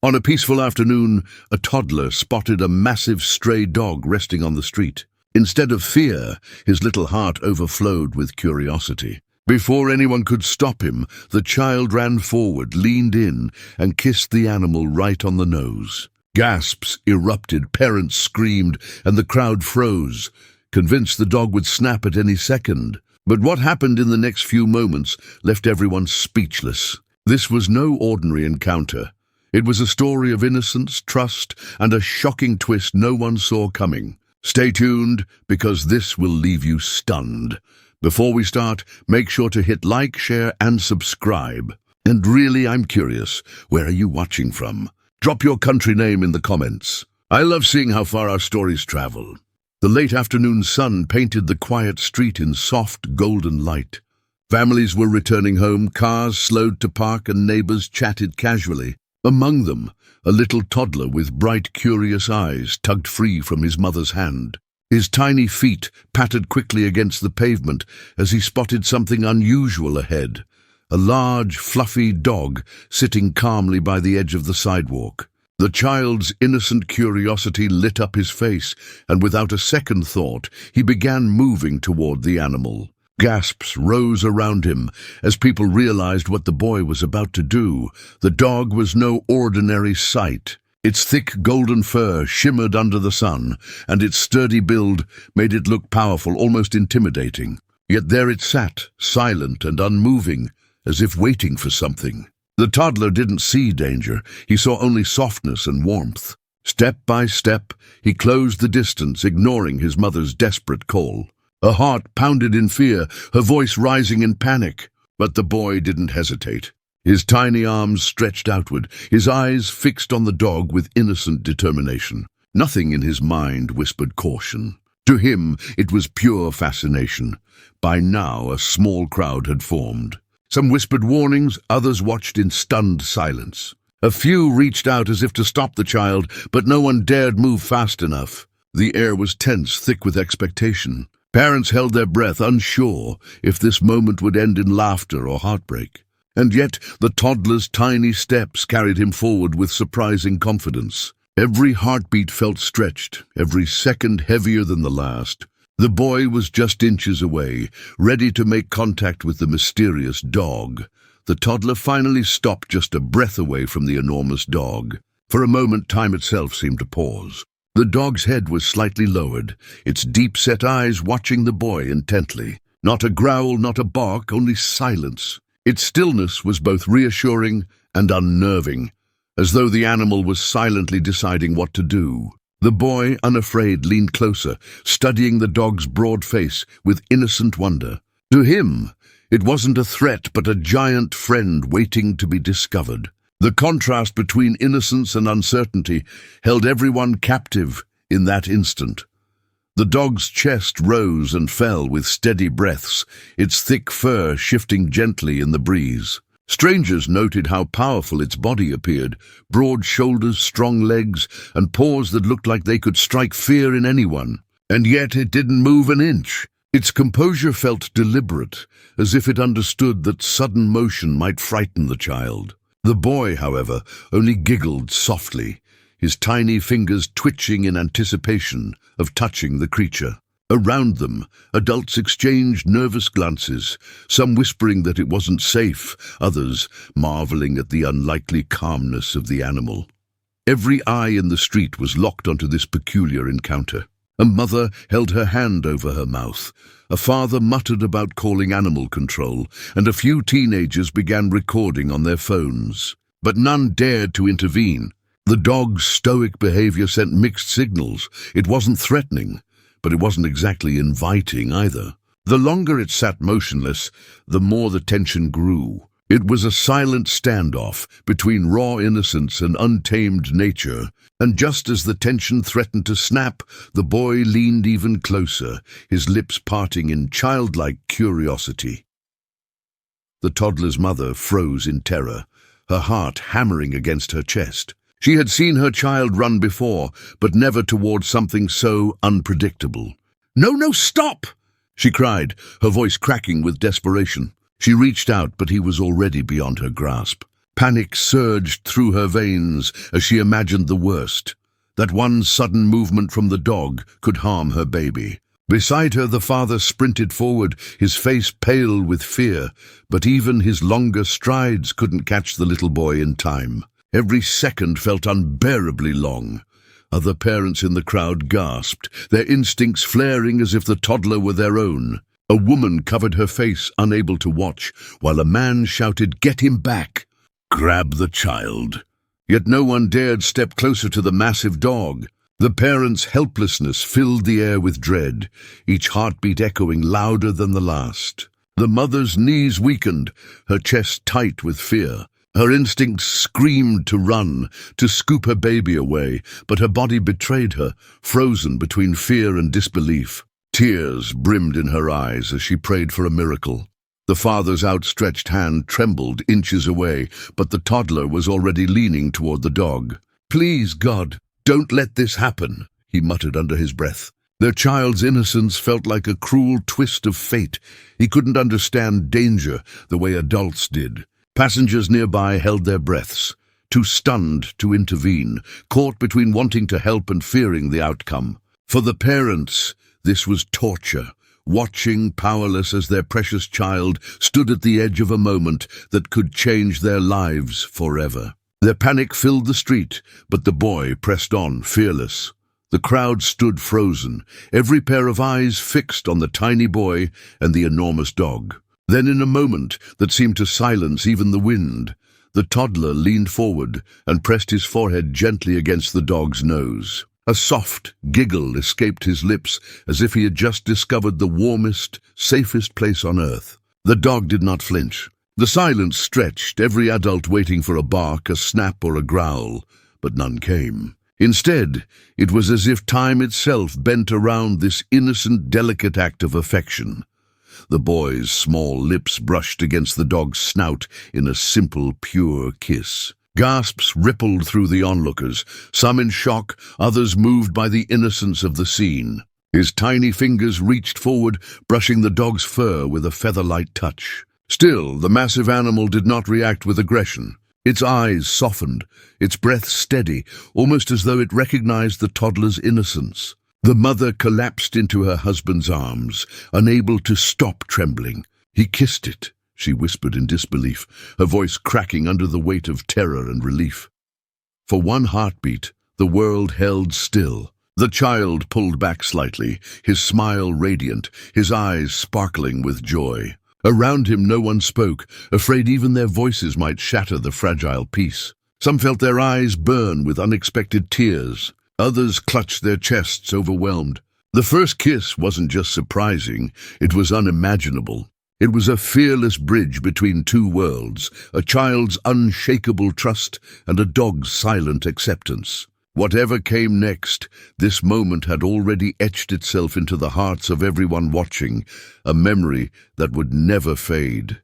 On a peaceful afternoon, a toddler spotted a massive stray dog resting on the street. Instead of fear, his little heart overflowed with curiosity. Before anyone could stop him, the child ran forward, leaned in, and kissed the animal right on the nose. Gasps erupted, parents screamed, and the crowd froze, convinced the dog would snap at any second. But what happened in the next few moments left everyone speechless. This was no ordinary encounter. It was a story of innocence, trust, and a shocking twist no one saw coming. Stay tuned, because this will leave you stunned. Before we start, make sure to hit like, share, and subscribe. And really, I'm curious, where are you watching from? Drop your country name in the comments. I love seeing how far our stories travel. The late afternoon sun painted the quiet street in soft, golden light. Families were returning home, cars slowed to park, and neighbors chatted casually. Among them, a little toddler with bright, curious eyes tugged free from his mother's hand. His tiny feet pattered quickly against the pavement as he spotted something unusual ahead. A large, fluffy dog sitting calmly by the edge of the sidewalk. The child's innocent curiosity lit up his face, and without a second thought, he began moving toward the animal. Gasps rose around him as people realized what the boy was about to do. The dog was no ordinary sight. Its thick golden fur shimmered under the sun, and its sturdy build made it look powerful, almost intimidating. Yet there it sat, silent and unmoving, as if waiting for something. The toddler didn't see danger. He saw only softness and warmth. Step by step, he closed the distance, ignoring his mother's desperate call. Her heart pounded in fear, her voice rising in panic. But the boy didn't hesitate. His tiny arms stretched outward, his eyes fixed on the dog with innocent determination. Nothing in his mind whispered caution. To him, it was pure fascination. By now, a small crowd had formed. Some whispered warnings, others watched in stunned silence. A few reached out as if to stop the child, but no one dared move fast enough. The air was tense, thick with expectation. Parents held their breath, unsure if this moment would end in laughter or heartbreak. And yet, the toddler's tiny steps carried him forward with surprising confidence. Every heartbeat felt stretched, every second heavier than the last. The boy was just inches away, ready to make contact with the mysterious dog. The toddler finally stopped just a breath away from the enormous dog. For a moment, time itself seemed to pause. The dog's head was slightly lowered, its deep-set eyes watching the boy intently. Not a growl, not a bark, only silence. Its stillness was both reassuring and unnerving, as though the animal was silently deciding what to do. The boy, unafraid, leaned closer, studying the dog's broad face with innocent wonder. To him, it wasn't a threat but a giant friend waiting to be discovered. The contrast between innocence and uncertainty held everyone captive in that instant. The dog's chest rose and fell with steady breaths, its thick fur shifting gently in the breeze. Strangers noted how powerful its body appeared, broad shoulders, strong legs, and paws that looked like they could strike fear in anyone. And yet it didn't move an inch. Its composure felt deliberate, as if it understood that sudden motion might frighten the child. The boy, however, only giggled softly, his tiny fingers twitching in anticipation of touching the creature. Around them, adults exchanged nervous glances, some whispering that it wasn't safe, others marveling at the unlikely calmness of the animal. Every eye in the street was locked onto this peculiar encounter. A mother held her hand over her mouth, a father muttered about calling animal control, and a few teenagers began recording on their phones. But none dared to intervene. The dog's stoic behavior sent mixed signals. It wasn't threatening, but it wasn't exactly inviting either. The longer it sat motionless, the more the tension grew. It was a silent standoff between raw innocence and untamed nature, and just as the tension threatened to snap, the boy leaned even closer, his lips parting in childlike curiosity. The toddler's mother froze in terror, her heart hammering against her chest. She had seen her child run before, but never toward something so unpredictable. "No, no, stop!" she cried, her voice cracking with desperation. She reached out, but he was already beyond her grasp. Panic surged through her veins as she imagined the worst, that one sudden movement from the dog could harm her baby. Beside her, the father sprinted forward, his face pale with fear, but even his longer strides couldn't catch the little boy in time. Every second felt unbearably long. Other parents in the crowd gasped, their instincts flaring as if the toddler were their own. A woman covered her face, unable to watch, while a man shouted, "Get him back! Grab the child!" Yet no one dared step closer to the massive dog. The parents' helplessness filled the air with dread, each heartbeat echoing louder than the last. The mother's knees weakened, her chest tight with fear. Her instincts screamed to run, to scoop her baby away, but her body betrayed her, frozen between fear and disbelief. Tears brimmed in her eyes as she prayed for a miracle. The father's outstretched hand trembled inches away, but the toddler was already leaning toward the dog. "Please, God, don't let this happen," he muttered under his breath. Their child's innocence felt like a cruel twist of fate. He couldn't understand danger the way adults did. Passengers nearby held their breaths, too stunned to intervene, caught between wanting to help and fearing the outcome. For the parents, this was torture, watching powerless as their precious child stood at the edge of a moment that could change their lives forever. Their panic filled the street, but the boy pressed on, fearless. The crowd stood frozen, every pair of eyes fixed on the tiny boy and the enormous dog. Then, in a moment that seemed to silence even the wind, the toddler leaned forward and pressed his forehead gently against the dog's nose. A soft giggle escaped his lips as if he had just discovered the warmest, safest place on earth. The dog did not flinch. The silence stretched, every adult waiting for a bark, a snap, or a growl, but none came. Instead, it was as if time itself bent around this innocent, delicate act of affection. The boy's small lips brushed against the dog's snout in a simple, pure kiss. Gasps rippled through the onlookers, some in shock, others moved by the innocence of the scene. His tiny fingers reached forward, brushing the dog's fur with a feather-light touch. Still, the massive animal did not react with aggression. Its eyes softened, its breath steady, almost as though it recognized the toddler's innocence. The mother collapsed into her husband's arms, unable to stop trembling. "He kissed it," she whispered in disbelief, her voice cracking under the weight of terror and relief. For one heartbeat, the world held still. The child pulled back slightly, his smile radiant, his eyes sparkling with joy. Around him no one spoke, afraid even their voices might shatter the fragile peace. Some felt their eyes burn with unexpected tears. Others clutched their chests, overwhelmed. The first kiss wasn't just surprising, it was unimaginable. It was a fearless bridge between two worlds, a child's unshakable trust and a dog's silent acceptance. Whatever came next, this moment had already etched itself into the hearts of everyone watching, a memory that would never fade.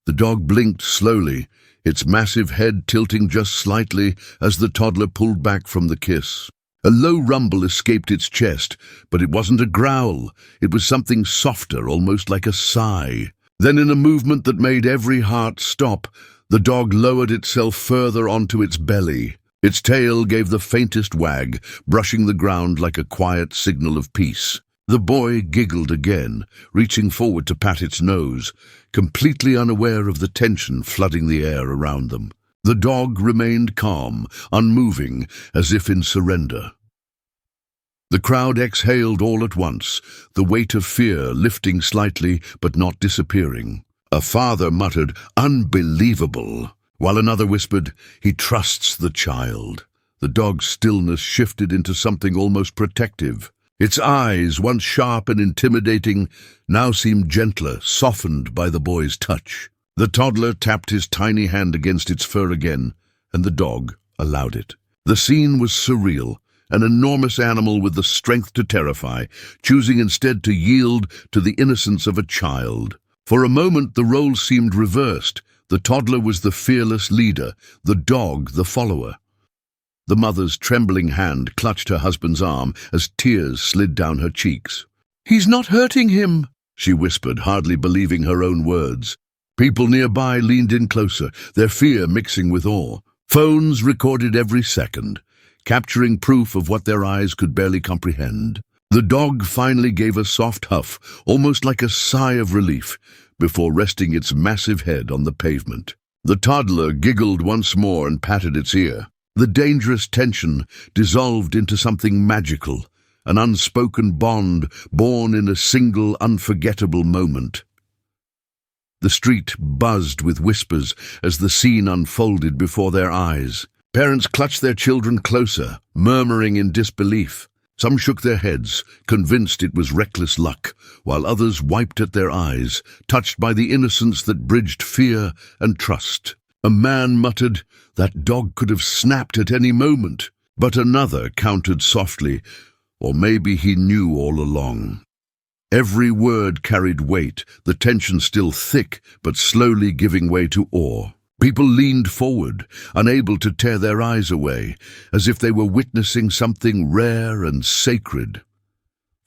The dog blinked slowly, its massive head tilting just slightly as the toddler pulled back from the kiss. A low rumble escaped its chest, but it wasn't a growl. It was something softer, almost like a sigh. Then, in a movement that made every heart stop, the dog lowered itself further onto its belly. Its tail gave the faintest wag, brushing the ground like a quiet signal of peace. The boy giggled again, reaching forward to pat its nose, completely unaware of the tension flooding the air around them. The dog remained calm, unmoving, as if in surrender. The crowd exhaled all at once, the weight of fear lifting slightly but not disappearing. A father muttered, "Unbelievable," while another whispered, "He trusts the child." The dog's stillness shifted into something almost protective. Its eyes, once sharp and intimidating, now seemed gentler, softened by the boy's touch. The toddler tapped his tiny hand against its fur again, and the dog allowed it. The scene was surreal, an enormous animal with the strength to terrify, choosing instead to yield to the innocence of a child. For a moment the roles seemed reversed. The toddler was the fearless leader, the dog the follower. The mother's trembling hand clutched her husband's arm as tears slid down her cheeks. "He's not hurting him," she whispered, hardly believing her own words. People nearby leaned in closer, their fear mixing with awe. Phones recorded every second, capturing proof of what their eyes could barely comprehend. The dog finally gave a soft huff, almost like a sigh of relief, before resting its massive head on the pavement. The toddler giggled once more and patted its ear. The dangerous tension dissolved into something magical, an unspoken bond born in a single unforgettable moment. The street buzzed with whispers as the scene unfolded before their eyes. Parents clutched their children closer, murmuring in disbelief. Some shook their heads, convinced it was reckless luck, while others wiped at their eyes, touched by the innocence that bridged fear and trust. A man muttered, "That dog could have snapped at any moment," but another countered softly, "Or maybe he knew all along." Every word carried weight, the tension still thick, but slowly giving way to awe. People leaned forward, unable to tear their eyes away, as if they were witnessing something rare and sacred.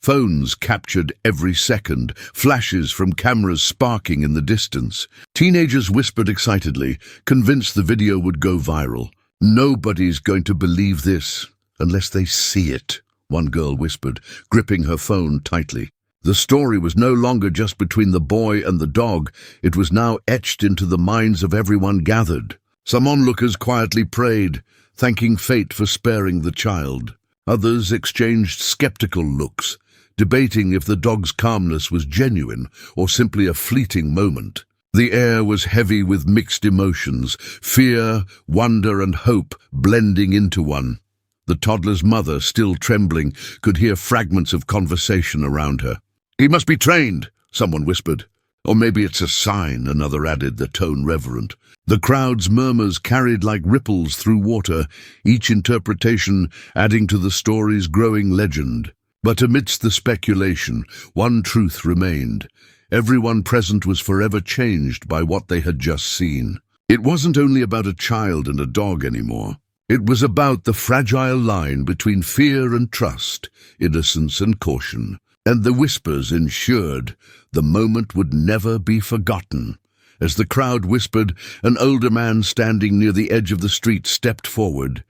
Phones captured every second, flashes from cameras sparking in the distance. Teenagers whispered excitedly, convinced the video would go viral. "Nobody's going to believe this unless they see it," one girl whispered, gripping her phone tightly. The story was no longer just between the boy and the dog, it was now etched into the minds of everyone gathered. Some onlookers quietly prayed, thanking fate for sparing the child. Others exchanged skeptical looks, debating if the dog's calmness was genuine or simply a fleeting moment. The air was heavy with mixed emotions, fear, wonder, and hope blending into one. The toddler's mother, still trembling, could hear fragments of conversation around her. "He must be trained," someone whispered. "Or maybe it's a sign," another added, their tone reverent. The crowd's murmurs carried like ripples through water, each interpretation adding to the story's growing legend. But amidst the speculation, one truth remained. Everyone present was forever changed by what they had just seen. It wasn't only about a child and a dog anymore. It was about the fragile line between fear and trust, innocence and caution. And the whispers ensured the moment would never be forgotten. As the crowd whispered, an older man standing near the edge of the street stepped forward,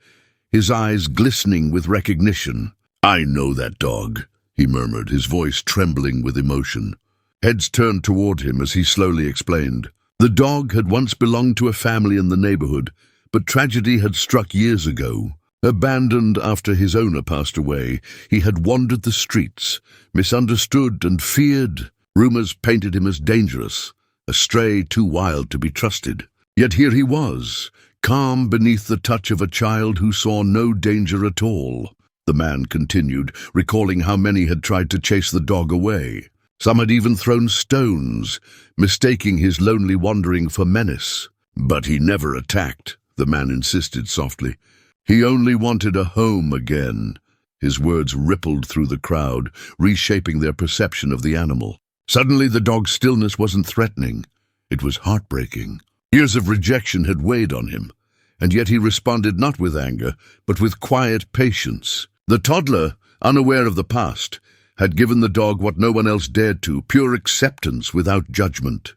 his eyes glistening with recognition. "I know that dog," he murmured, his voice trembling with emotion. Heads turned toward him as he slowly explained. The dog had once belonged to a family in the neighborhood, but tragedy had struck years ago. Abandoned after his owner passed away, he had wandered the streets, misunderstood and feared. Rumors painted him as dangerous, a stray too wild to be trusted. Yet here he was, calm beneath the touch of a child who saw no danger at all. The man continued, recalling how many had tried to chase the dog away. Some had even thrown stones, mistaking his lonely wandering for menace. "But he never attacked," the man insisted softly. "He only wanted a home again." His words rippled through the crowd, reshaping their perception of the animal. Suddenly the dog's stillness wasn't threatening. It was heartbreaking. Years of rejection had weighed on him, and yet he responded not with anger, but with quiet patience. The toddler, unaware of the past, had given the dog what no one else dared to, pure acceptance without judgment.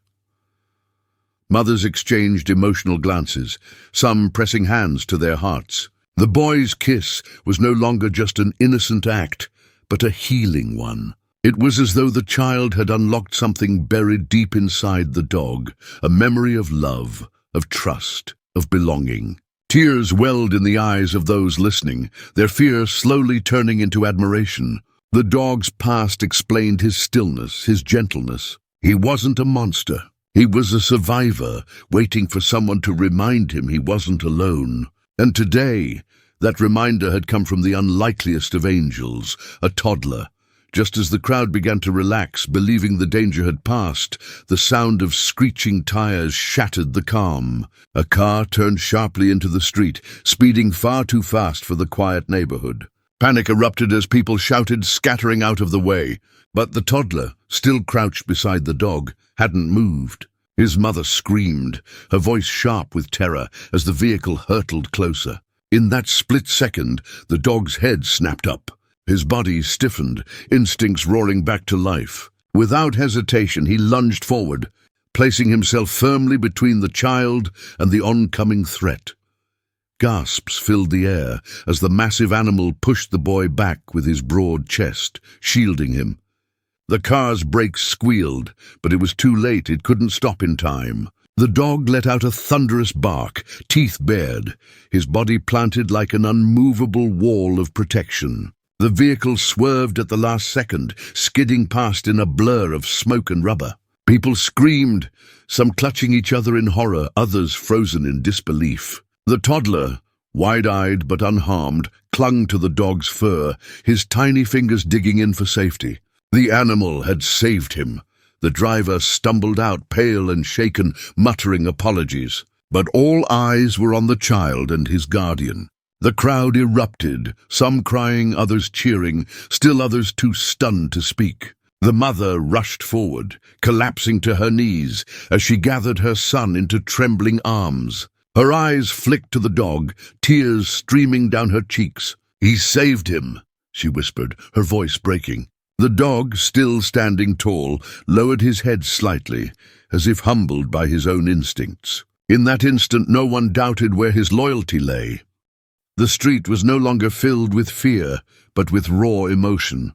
Mothers exchanged emotional glances, some pressing hands to their hearts. The boy's kiss was no longer just an innocent act, but a healing one. It was as though the child had unlocked something buried deep inside the dog, a memory of love, of trust, of belonging. Tears welled in the eyes of those listening, their fear slowly turning into admiration. The dog's past explained his stillness, his gentleness. He wasn't a monster. He was a survivor, waiting for someone to remind him he wasn't alone. And today, that reminder had come from the unlikeliest of angels, a toddler. Just as the crowd began to relax, believing the danger had passed, the sound of screeching tires shattered the calm. A car turned sharply into the street, speeding far too fast for the quiet neighborhood. Panic erupted as people shouted, scattering out of the way. But the toddler, still crouched beside the dog, hadn't moved. His mother screamed, her voice sharp with terror, as the vehicle hurtled closer. In that split second, the dog's head snapped up. His body stiffened, instincts roaring back to life. Without hesitation, he lunged forward, placing himself firmly between the child and the oncoming threat. Gasps filled the air as the massive animal pushed the boy back with his broad chest, shielding him. The car's brakes squealed, but it was too late. It couldn't stop in time. The dog let out a thunderous bark, teeth bared, his body planted like an unmovable wall of protection. The vehicle swerved at the last second, skidding past in a blur of smoke and rubber. People screamed, some clutching each other in horror, others frozen in disbelief. The toddler, wide-eyed but unharmed, clung to the dog's fur, his tiny fingers digging in for safety. The animal had saved him. The driver stumbled out, pale and shaken, muttering apologies. But all eyes were on the child and his guardian. The crowd erupted, some crying, others cheering, still others too stunned to speak. The mother rushed forward, collapsing to her knees as she gathered her son into trembling arms. Her eyes flicked to the dog, tears streaming down her cheeks. "He saved him," she whispered, her voice breaking. The dog, still standing tall, lowered his head slightly, as if humbled by his own instincts. In that instant, no one doubted where his loyalty lay. The street was no longer filled with fear, but with raw emotion.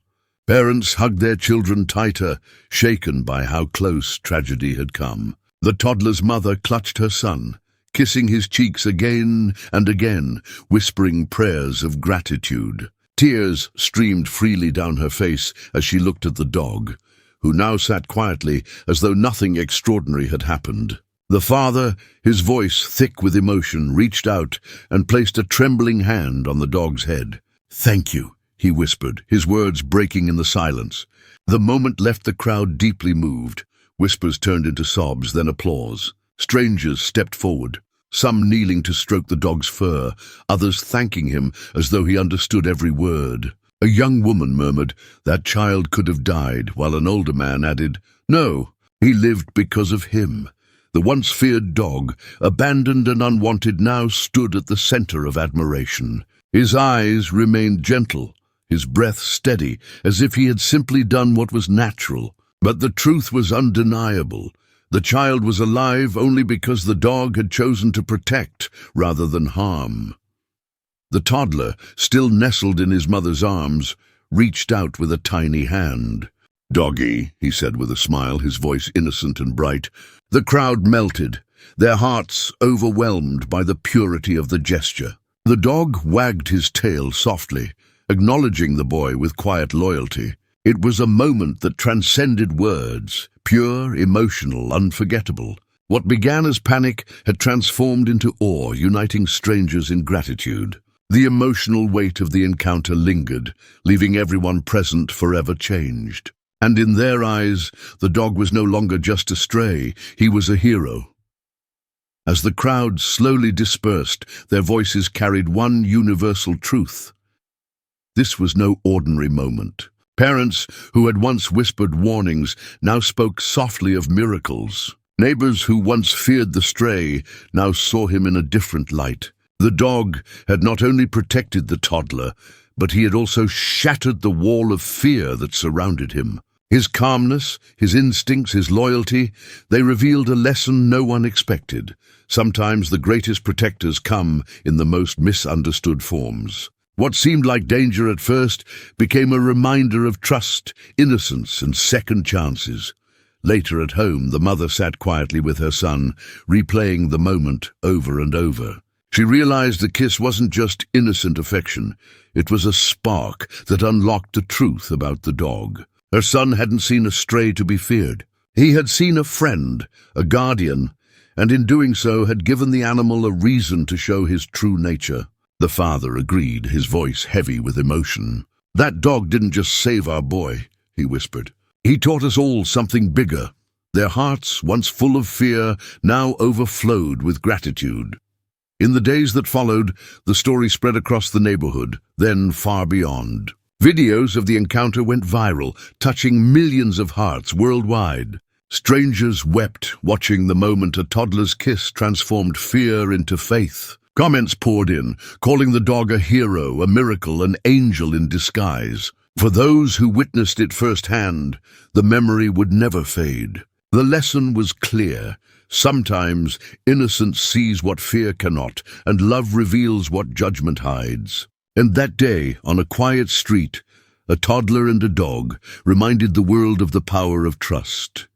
Parents hugged their children tighter, shaken by how close tragedy had come. The toddler's mother clutched her son, kissing his cheeks again and again, whispering prayers of gratitude. Tears streamed freely down her face as she looked at the dog, who now sat quietly as though nothing extraordinary had happened. The father, his voice thick with emotion, reached out and placed a trembling hand on the dog's head. "Thank you," he whispered, his words breaking in the silence. The moment left the crowd deeply moved. Whispers turned into sobs, then applause. Strangers stepped forward, some kneeling to stroke the dog's fur, others thanking him as though he understood every word. A young woman murmured, "That child could have died," while an older man added, "No, he lived because of him." The once feared dog, abandoned and unwanted, now stood at the center of admiration. His eyes remained gentle, his breath steady, as if he had simply done what was natural. But the truth was undeniable. The child was alive only because the dog had chosen to protect rather than harm. The toddler, still nestled in his mother's arms, reached out with a tiny hand. "Doggy," he said with a smile, his voice innocent and bright. The crowd melted, their hearts overwhelmed by the purity of the gesture. The dog wagged his tail softly, acknowledging the boy with quiet loyalty. It was a moment that transcended words, pure, emotional, unforgettable. What began as panic had transformed into awe, uniting strangers in gratitude. The emotional weight of the encounter lingered, leaving everyone present forever changed. And in their eyes, the dog was no longer just a stray, he was a hero. As the crowd slowly dispersed, their voices carried one universal truth. This was no ordinary moment. Parents who had once whispered warnings now spoke softly of miracles. Neighbors who once feared the stray now saw him in a different light. The dog had not only protected the toddler, but he had also shattered the wall of fear that surrounded him. His calmness, his instincts, his loyalty, they revealed a lesson no one expected. Sometimes the greatest protectors come in the most misunderstood forms. What seemed like danger at first became a reminder of trust, innocence, and second chances. Later at home, the mother sat quietly with her son, replaying the moment over and over. She realized the kiss wasn't just innocent affection. It was a spark that unlocked the truth about the dog. Her son hadn't seen a stray to be feared. He had seen a friend, a guardian, and in doing so had given the animal a reason to show his true nature. The father agreed, his voice heavy with emotion. "That dog didn't just save our boy," he whispered. "He taught us all something bigger." Their hearts, once full of fear, now overflowed with gratitude. In the days that followed, the story spread across the neighborhood, then far beyond. Videos of the encounter went viral, touching millions of hearts worldwide. Strangers wept, watching the moment a toddler's kiss transformed fear into faith. Comments poured in, calling the dog a hero, a miracle, an angel in disguise. For those who witnessed it firsthand, the memory would never fade. The lesson was clear. Sometimes innocence sees what fear cannot, and love reveals what judgment hides. And that day, on a quiet street, a toddler and a dog reminded the world of the power of trust.